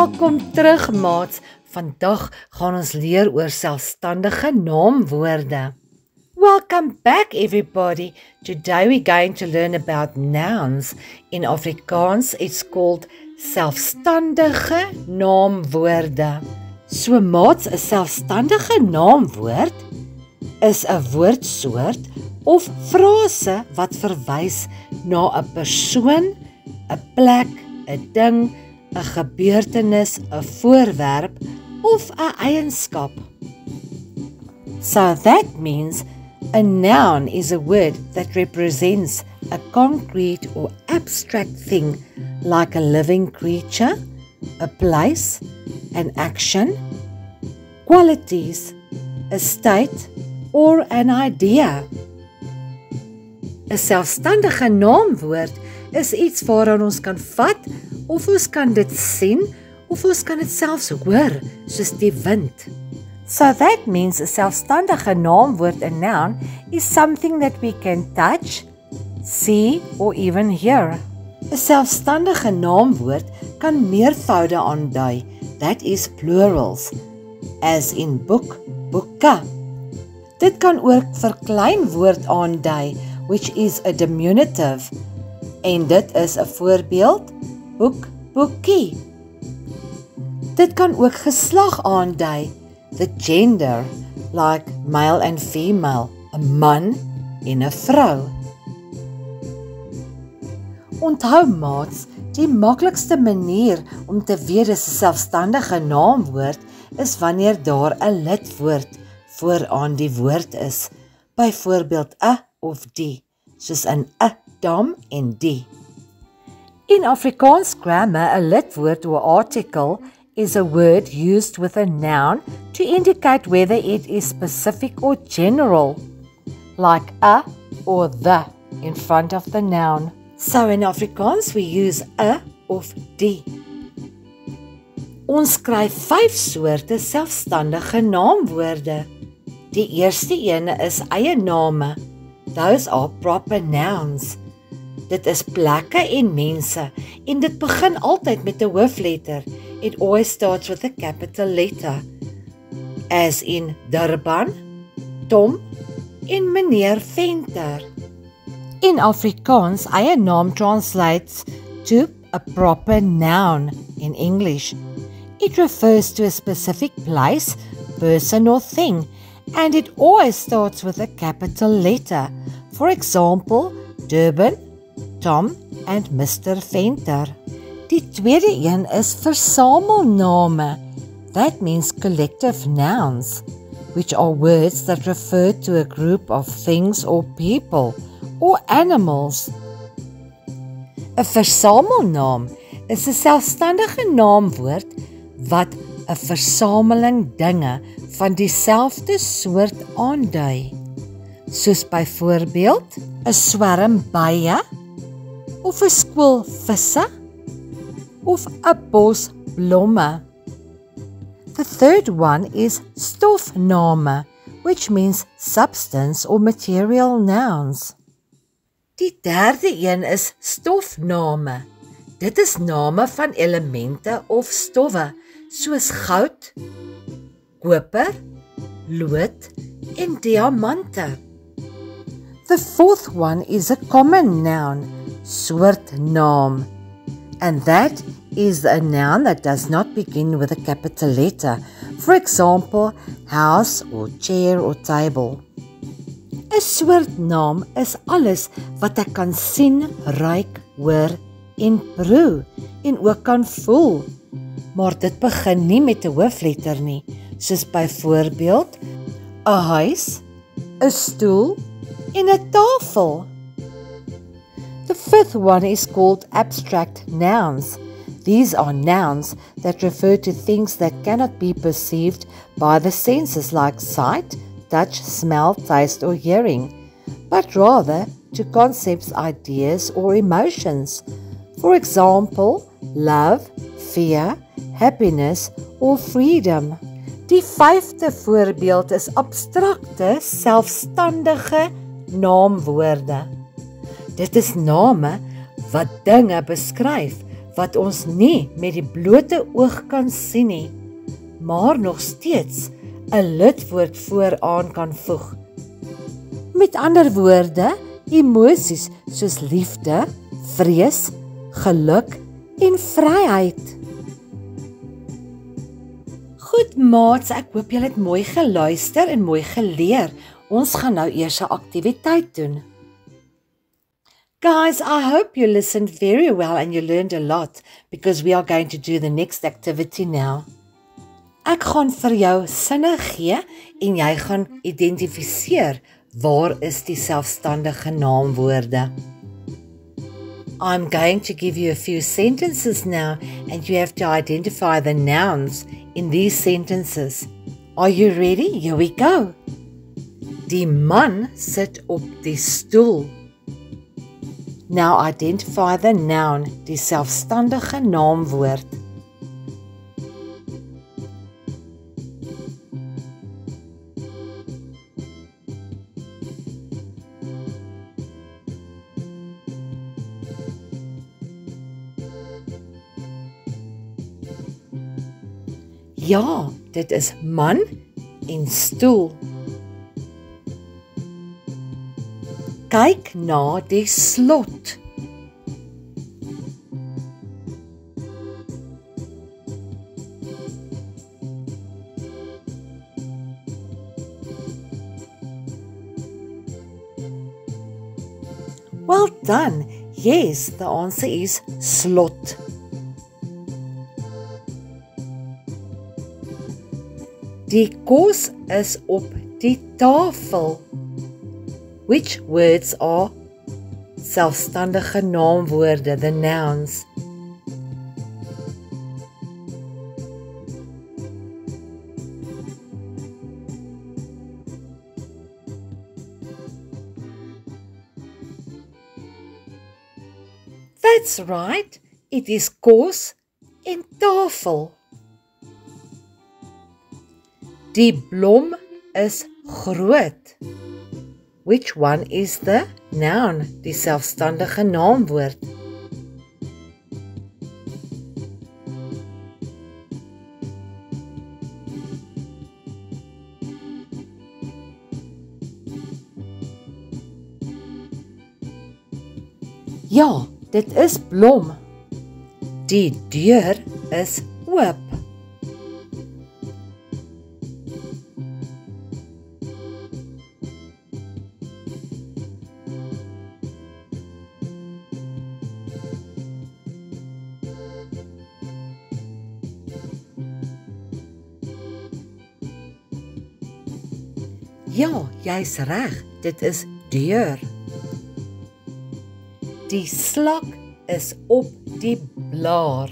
Welkom terug, maats. Vandag gaan ons leer oor selfstandige naamwoorde. Welcome back, everybody. Today we're going to learn about nouns. In Afrikaans, it's called selfstandige naamwoorde. So, maats, 'n selfstandige naamwoord is 'n woordsoort of frase wat verwys na 'n persoon, 'n plek, 'n ding, 'n gebeurtenis, 'n voorwerp of 'n eienskap. So that means a noun is a word that represents a concrete or abstract thing like a living creature, a place, an action, qualities, a state or an idea. 'n Selfstandige naamwoord is iets waaraan ons kan vat of ons kan dit sien of ons kan dit selfs hoor soos die wind. So that means 'n selfstandige naamwoord, a noun, is something that we can touch, see or even hear. 'n Selfstandige naamwoord kan meervoude aandui, that is plurals, as in boek, boeke. Dit kan ook vir kleinwoord aandui, which is a diminutive, en dit is 'n voorbeeld, boek, boekie. Dit kan ook geslag aandui, the gender, like male and female, 'n man en 'n vrou. Onthou, maats, die maklikste manier om te weet dis 'n selfstandige naamwoord is wanneer daar 'n lidwoord vooraan die woord is, byvoorbeeld 'n of die, soos in 'n dam en die. In Afrikaans grammar, a lidwoord or article is a word used with a noun to indicate whether it is specific or general, like a or the in front of the noun. So in Afrikaans we use 'n of die. Ons skryf 5 soorte selfstandige naamwoorde. Die eerste een is eie name. Those are proper nouns. Dit is plekke en mense en dit begin altyd met 'n hoofletter. It always starts with a capital letter, as in Durban, Tom en meneer Venter. In Afrikaans, eie naam translates to a proper noun in English. It refers to a specific place, person or thing, and it always starts with a capital letter. For example, Durban, Tom and Mr. Venter. Die tweede een is versamelname. That means collective nouns, which are words that refer to a group of things or people or animals. 'n Versamelnaam is 'n selfstandige naamwoord wat 'n versameling dinge van dieselfde soort aandui, soos byvoorbeeld 'n swerm bye of 'n skool visse of 'n bos blomme. The third one is stofname, which means substance or material nouns. Die derde een is stofname. Dit is name van elemente of stowwe, soos goud, koper, lood en diamante. The fourth one is a common noun, soortnaam, and that is a noun that does not begin with a capital letter. For example, house or chair or table. 'n Soortnaam is alles wat ek kan sien, ruik, hoor en proe en ook kan voel. Maar dit begin nie met 'n hoofletter nie, soos byvoorbeeld 'n huis, 'n stoel en 'n tafel. The fifth one is called abstract nouns. These are nouns that refer to things that cannot be perceived by the senses like sight, touch, smell, taste or hearing, but rather to concepts, ideas or emotions. For example, love, fear, happiness or freedom. Die 5de voorbeeld is abstrakte, selfstandige naamwoorde. Dit is name wat dinge beskryf wat ons nie met die blote oog kan sien nie, maar nog steeds 'n lidwoord vooraan kan voeg. Met ander woorde, emosies soos liefde, vrees, geluk en vryheid. Goed maats, ek hoop julle het mooi geluister en mooi geleer. Ons gaan nou eers 'n aktiwiteit doen. Guys, I hope you listened very well and you learned a lot because we are going to do the next activity now. Ek gaan vir jou sinne gee en jy gaan identifiseer waar is die selfstandige naamwoorde. I'm going to give you a few sentences now and you have to identify the nouns in these sentences. Are you ready? Here we go. Die man sit op die stoel. Now identify the noun, die selfstandige naamwoord. Ja, dit is man en stoel. Kyk na die slot. Well done. Yes, the answer is slot. Die kos is op die tafel. Which words are selfstandige naamwoorde, the nouns? That's right, it is kos en tafel. Die blom is groot. Which one is the noun, die selfstandige naamwoord? Ja, dit is blom. Die deur is oop. Ja, jy's reg, dit is deur. Die slak is op die blaar.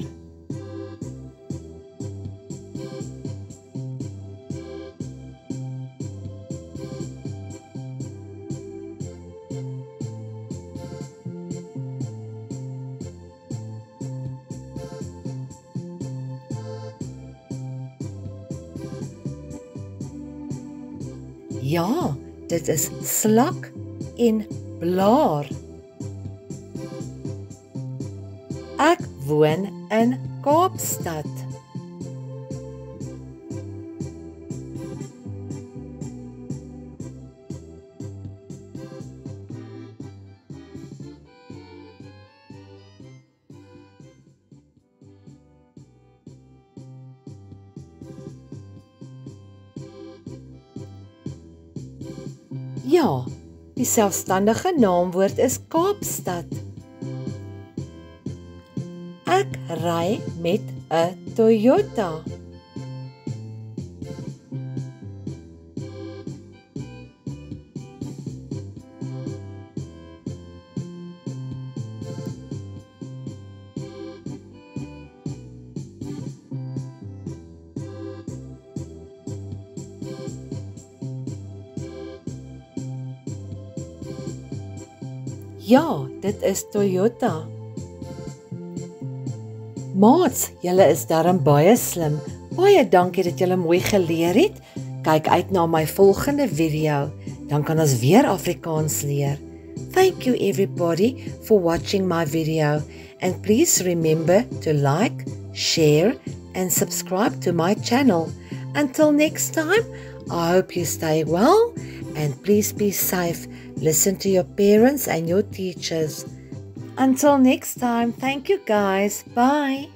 Ja, dit is slak en blaar. Ek woon in Kaapstad. Ja, die selfstandige naamwoord is Kaapstad. Ek ry met 'n Toyota. Ja, dit is Toyota. Maats, julle is darm baie slim. Baie dankie dat julle mooi geleer het. Kyk uit na my volgende video, dan kan ons weer Afrikaans leer. Thank you everybody for watching my video, and please remember to like, share and subscribe to my channel. Until next time, I hope you stay well and please be safe. Listen to your parents and your teachers. Until next time, thank you guys. Bye.